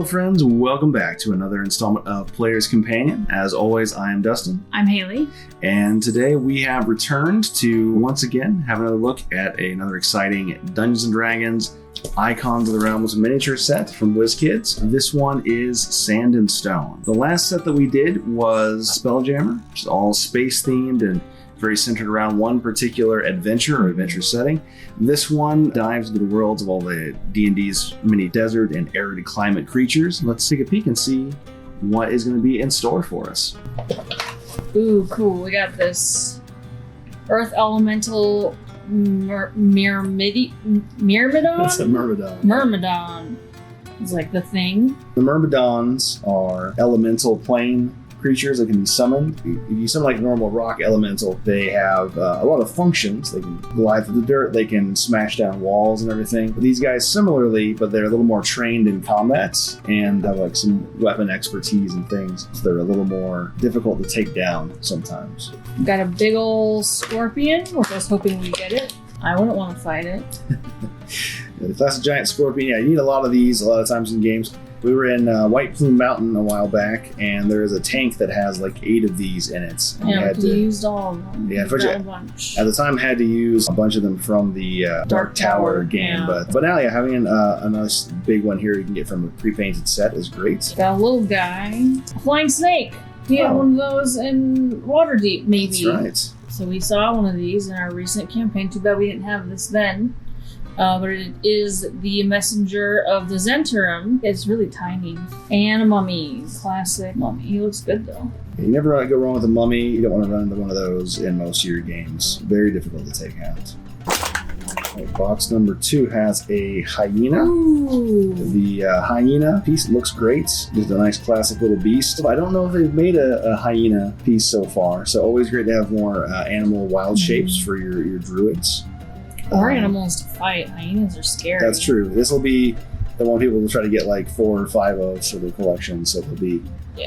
Hello friends, welcome back to another installment of Player's Companion. As always, I am Dustin. I'm Haley. And today we have returned to, once again, have another look at another exciting Dungeons & Dragons Icons of the Realms miniature set from Wizkids. This one is Sand and Stone. The last set that we did was Spelljammer, which is all space themed and very centered around one particular adventure or adventure setting. This one dives into the worlds of all the D&D's many desert and arid climate creatures. Let's take a peek and see what is going to be in store for us. Ooh, cool. We got this Earth Elemental Myrmidon? That's a Myrmidon. Myrmidon. It's like the thing. The Myrmidons are elemental plane creatures that can be summoned. If you summon like a normal rock elemental, they have a lot of functions. They can glide through the dirt, they can smash down walls and everything. But these guys similarly, but they're a little more trained in combat and have like some weapon expertise and things. So they're a little more difficult to take down sometimes. Got a big old scorpion, which I was hoping we'd get it. I wouldn't want to fight it. If that's a giant scorpion, yeah, you need a lot of these a lot of times in games. We were in White Plume Mountain a while back, and there is a tank that has like 8 of these in it. And yeah, we used all of them. Yeah, a bunch. At the time, had to use a bunch of them from the Dark Tower game, yeah. but now, yeah, having a nice big one here you can get from a pre-painted set is great. Got a little guy, a flying snake. We had one of those in Waterdeep, maybe. That's right. So we saw one of these in our recent campaign. Too bad we didn't have this then. But it is the messenger of the Zentarum. It's really tiny. And a mummy. Classic mummy. He looks good though. You never want to go wrong with a mummy. You don't want to run into one of those in most of your games. Very difficult to take out. Right, box number 2 has a hyena. Ooh. The hyena piece looks great. Just a nice classic little beast. I don't know if they've made a hyena piece so far. So always great to have more animal wild shapes for your druids. Or animals to fight. Hyenas are scary. That's true. This will be the one people will try to get like 4 or 5 of for their collection, so they'll be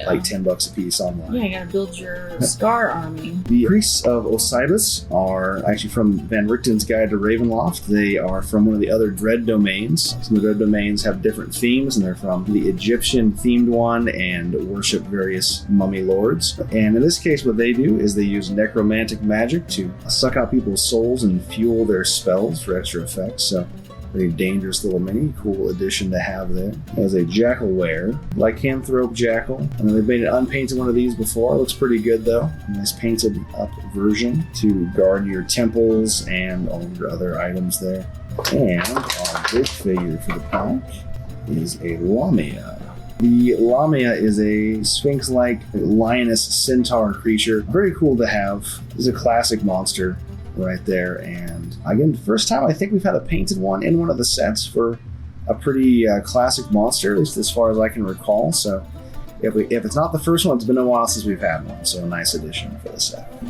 like $10 a piece online. Yeah, you gotta build your Scar army. The Priests of Osiris are actually from Van Richten's Guide to Ravenloft. They are from one of the other Dread domains. Some of the Dread domains have different themes, and they're from the Egyptian themed one and worship various mummy lords. And in this case, what they do is they use necromantic magic to suck out people's souls and fuel their spells for extra effects. So very dangerous little mini. Cool addition to have there. As a Jackalware, lycanthrope jackal. And they've made an unpainted one of these before. Looks pretty good though. Nice painted up version to guard your temples and all of your other items there. And our big figure for the pack is a Lamia. The Lamia is a sphinx-like lioness centaur creature. Very cool to have. This is a classic monster right there, and again, the first time I think we've had a painted one in one of the sets for a pretty classic monster, at least as far as I can recall. So if it's not the first one, it's been a while since we've had one, so a nice addition for the set.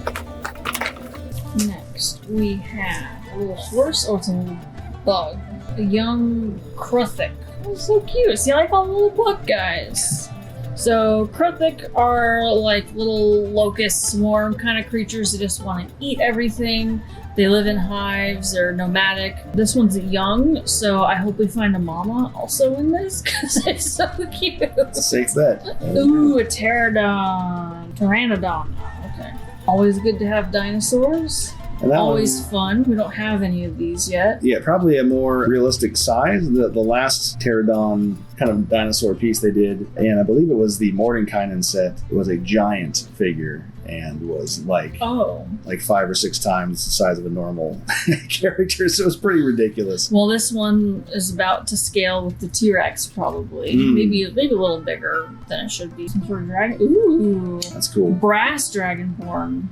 Next we have a little horse. Oh, it's a little bug. A young Kruthic. Oh, so cute. See, I like all the little bug guys. So Kruthic are like little locust swarm kind of creatures that just want to eat everything. They live in hives, they're nomadic. This one's young, so I hope we find a mama also in this because it's so cute. It's a safe bet. Ooh, a Pteranodon. Okay. Always good to have dinosaurs. Always fun. We don't have any of these yet. Yeah, probably a more realistic size. The last Pteranodon kind of dinosaur piece they did, and I believe it was the Mordenkainen set, it was a giant figure and was like 5 or 6 times the size of a normal character, so it was pretty ridiculous. Well, this one is about to scale with the T-Rex probably. Maybe a little bigger than it should be. Some sort of dragon. Ooh. That's cool. Brass Dragonborn.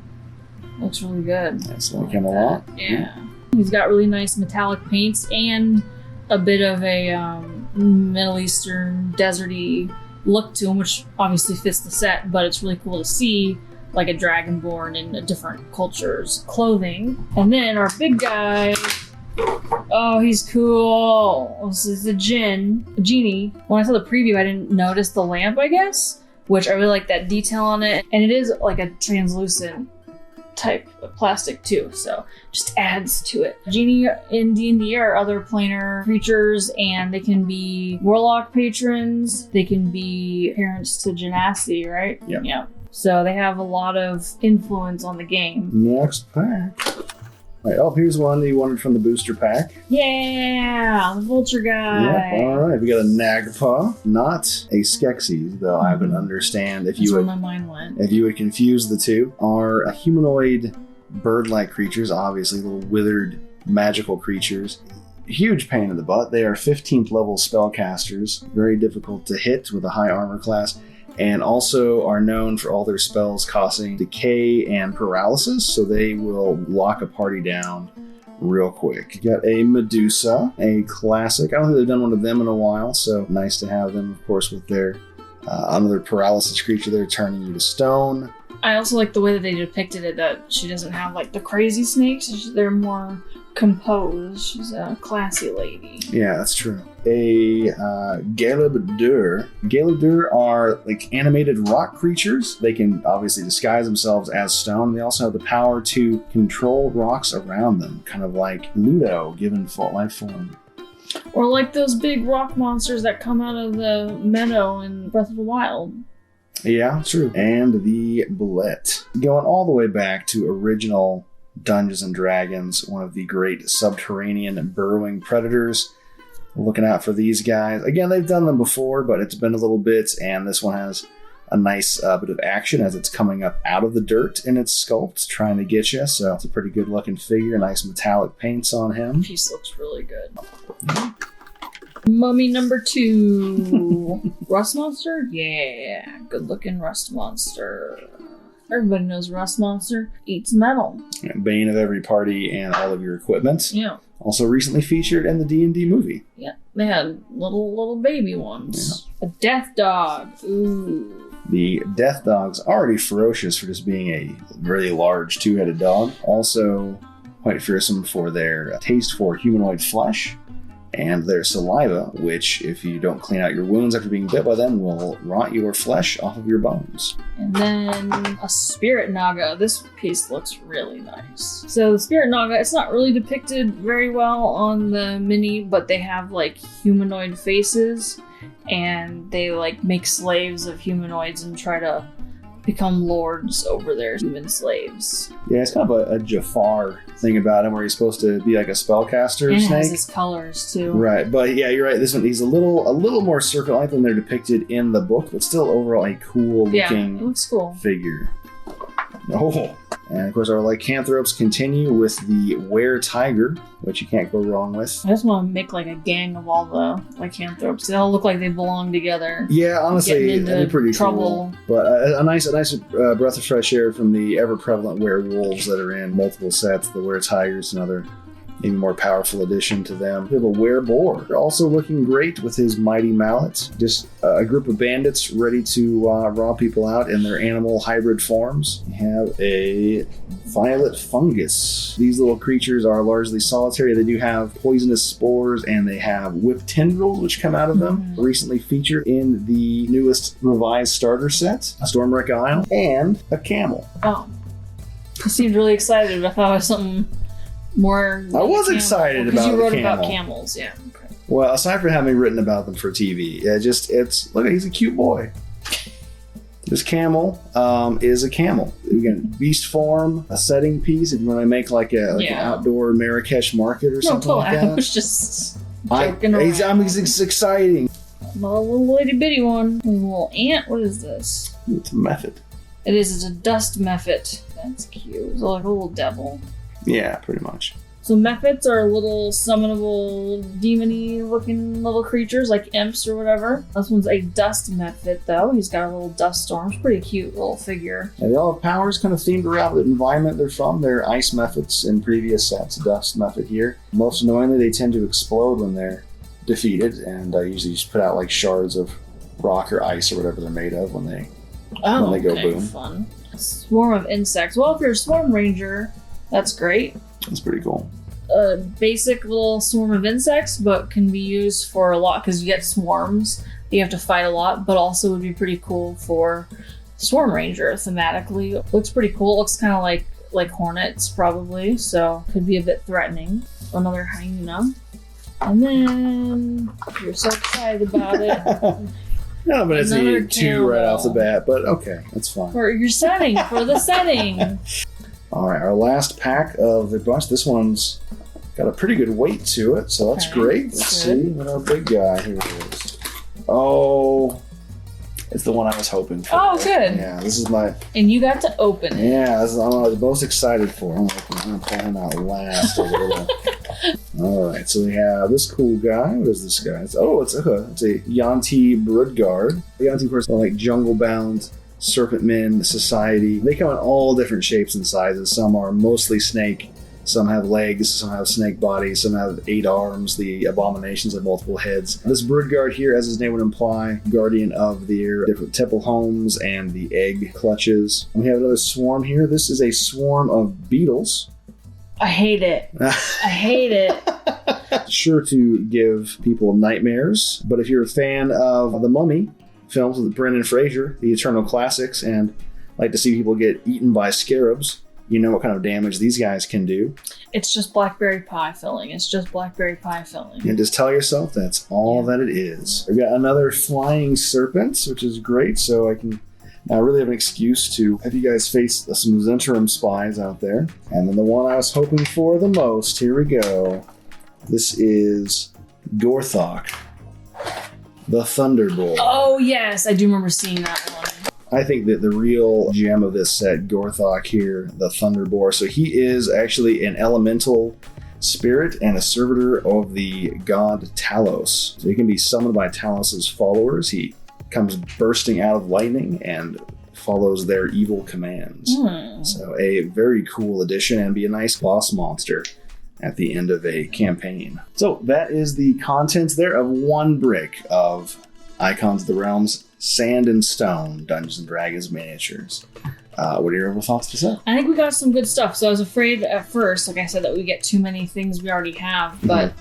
Looks really good. That's like him a lot. Yeah. He's got really nice metallic paints and a bit of a Middle Eastern deserty look to him, which obviously fits the set, but it's really cool to see like a dragonborn in a different culture's clothing. And then our big guy, oh, he's cool. This is a genie. When I saw the preview, I didn't notice the lamp, I guess, which I really like that detail on it. And it is like a translucent type of plastic too, so just adds to it. Genie in D&D are other planar creatures, and they can be warlock patrons, they can be parents to Genasi, right? Yep. Yeah. So they have a lot of influence on the game. Next pack. Right, here's one that you wanted from the booster pack. Yeah, the vulture guy. Yep, all right. We got a Nagpa, not a Skeksis, though I would understand if That's where my mind went. If you would confuse the two, are a humanoid bird-like creatures, obviously little withered magical creatures. Huge pain in the butt. They are 15th level spellcasters, very difficult to hit with a high armor class, and also are known for all their spells costing decay and paralysis, so they will lock a party down real quick. You got a Medusa, a classic. I don't think they've done one of them in a while, so nice to have them, of course, with their another paralysis creature there turning you to stone. I also like the way that they depicted it, that she doesn't have like the crazy snakes. They're more composed. She's a classy lady. Yeah, that's true. A Galebdur. Galebdur are like animated rock creatures. They can obviously disguise themselves as stone. They also have the power to control rocks around them, kind of like Ludo given full life form. Or like those big rock monsters that come out of the meadow in Breath of the Wild. Yeah, true. And the Bullet. Going all the way back to original Dungeons and Dragons, one of the great subterranean burrowing predators. Looking out for these guys. Again, they've done them before, but it's been a little bit, and this one has a nice bit of action as it's coming up out of the dirt in its sculpt, trying to get you. So it's a pretty good looking figure. Nice metallic paints on him. Piece looks really good. Mummy number 2. Rust Monster? Yeah, good looking Rust Monster. Everybody knows Rust Monster eats metal. Bane of every party and all of your equipment. Yeah. Also recently featured in the D&D movie. Yeah, they had little baby ones. Yeah. A death dog. Ooh. The death dog's already ferocious for just being a really large two-headed dog. Also quite fearsome for their taste for humanoid flesh and their saliva, which, if you don't clean out your wounds after being bit by them, will rot your flesh off of your bones. And then a Spirit Naga. This piece looks really nice. So the Spirit Naga, it's not really depicted very well on the mini, but they have like humanoid faces, and they like make slaves of humanoids and try to become lords over their human slaves. Yeah, it's kind of a Jafar thing about him, where he's supposed to be like a spellcaster and snake. Has his colors too. Right, but yeah, you're right. This one, he's a little more circle-like than they're depicted in the book, but still overall a cool looking it looks cool. figure. Oh, and of course our lycanthropes continue with the were-tiger, which you can't go wrong with. I just want to make like a gang of all the lycanthropes. They all look like they belong together. Yeah, honestly, that'd be pretty trouble. Cool. But a nice breath of fresh air from the ever-prevalent werewolves that are in multiple sets. The were-tigers, another even more powerful addition to them. We have a were-boar, also looking great with his mighty mallet. Just a group of bandits ready to rob people out in their animal hybrid forms. We have a violet fungus. These little creatures are largely solitary. They do have poisonous spores, and they have whip tendrils which come out of them. Recently featured in the newest revised starter set, Stormwreck Isle, and a camel. Oh. I seemed really excited. I thought it was something more. I was excited about the camel. Because you wrote about camels, yeah. Okay. Well, aside from having written about them for TV, look, he's a cute boy. This camel is a camel. Again, beast form, a setting piece. If you want to make like an outdoor Marrakesh market or something like that. I was just joking around. It's exciting. Not a little itty bitty one. A little ant. What is this? It's a mephit. It is. It's a dust mephit. That's cute. It's like a little devil. Yeah, pretty much. So mephits are little summonable, demon-y looking little creatures, like imps or whatever. This one's a dust mephit, though. He's got a little dust storm. It's pretty cute little figure. And they all have powers kind of themed around the environment they're from. They're ice mephits in previous sets, dust mephit here. Most annoyingly, they tend to explode when they're defeated, and usually just put out like shards of rock or ice or whatever they're made of when they go boom. Fun. Swarm of insects. Well, if you're a swarm ranger, that's great. That's pretty cool. A basic little swarm of insects, but can be used for a lot because you get swarms. You have to fight a lot, but also would be pretty cool for Swarm Ranger thematically. Looks pretty cool. Looks kind of like like hornets probably, so could be a bit threatening. Another hyena. And then you're so excited about it. No, but it's Another a 2 right off the camel. bat, but okay, that's fine. For your setting, for the setting. All right, our last pack of the bunch. This one's got a pretty good weight to it, so that's Okay, great. that's Let's good. see what our big guy here is. Oh, it's the one I was hoping for. Oh, good. Yeah, this is my. And you got to open it. Yeah, this is the one I was most excited for. I'm going to pull him out last a little. All right, so we have this cool guy. What is this guy? It's a Yanti Broodguard. The Yanti, of course, are like jungle-bound serpent men society. They come in all different shapes and sizes. Some are mostly snake. Some have legs, some have snake bodies, some have 8 arms. The abominations have multiple heads. This Broodguard here, as his name would imply, guardian of their different temple homes and the egg clutches. We have another swarm here. This is a swarm of beetles. I hate it. I hate it. Sure to give people nightmares, but if you're a fan of the Mummy films with Brendan Fraser, the Eternal Classics, and like to see people get eaten by scarabs, you know what kind of damage these guys can do. It's just blackberry pie filling. It's just blackberry pie filling. And just tell yourself that's all that it is. We've got another flying serpent, which is great, so I can now really have an excuse to have you guys face some Zentrum spies out there. And then the one I was hoping for the most, here we go. This is Gorthok, the Thunderbolt. Oh, yes. I do remember seeing that one. I think that the real gem of this set, Gorthok here, the Thunderboar. So he is actually an elemental spirit and a servitor of the god Talos. So he can be summoned by Talos's followers. He comes bursting out of lightning and follows their evil commands. So a very cool addition and be a nice boss monster at the end of a campaign. So that is the contents there of 1 brick of Icons of the Realms Sand and Stone Dungeons and Dragons miniatures. What are your overall thoughts to say? I think we got some good stuff. So I was afraid at first, like I said, that we get too many things we already have, but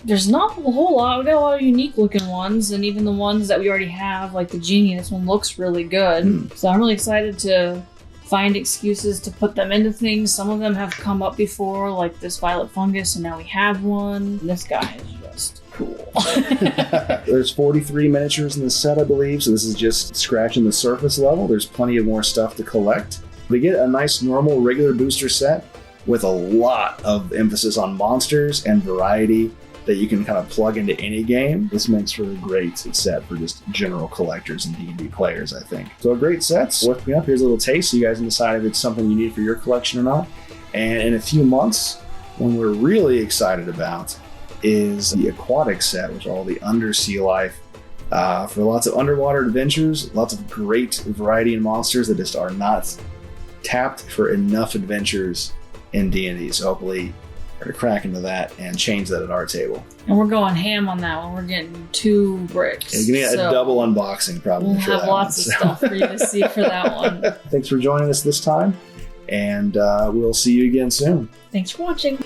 there's not a whole lot. We got a lot of unique looking ones, and even the ones that we already have, like the genie, this one looks really good. So I'm really excited to find excuses to put them into things. Some of them have come up before, like this violet fungus, and now we have one. This guy is just cool. There's 43 miniatures in the set, I believe, so this is just scratching the surface level. There's plenty of more stuff to collect. We get a nice normal regular booster set with a lot of emphasis on monsters and variety that you can kind of plug into any game. This makes for a great set for just general collectors and D&D players, I think. So a great set. Worth me up. Here's a little taste so you guys can decide if it's something you need for your collection or not. And in a few months, when we're really excited about is the aquatic set, which are all the undersea life for lots of underwater adventures, lots of great variety in monsters that just are not tapped for enough adventures in D&D. So hopefully we're going to crack into that and change that at our table. And we're going ham on that one. We're getting 2 bricks. And you're going to get a double unboxing probably. We'll for have that lots one, of stuff for you to see for that one. Thanks for joining us this time, and we'll see you again soon. Thanks for watching.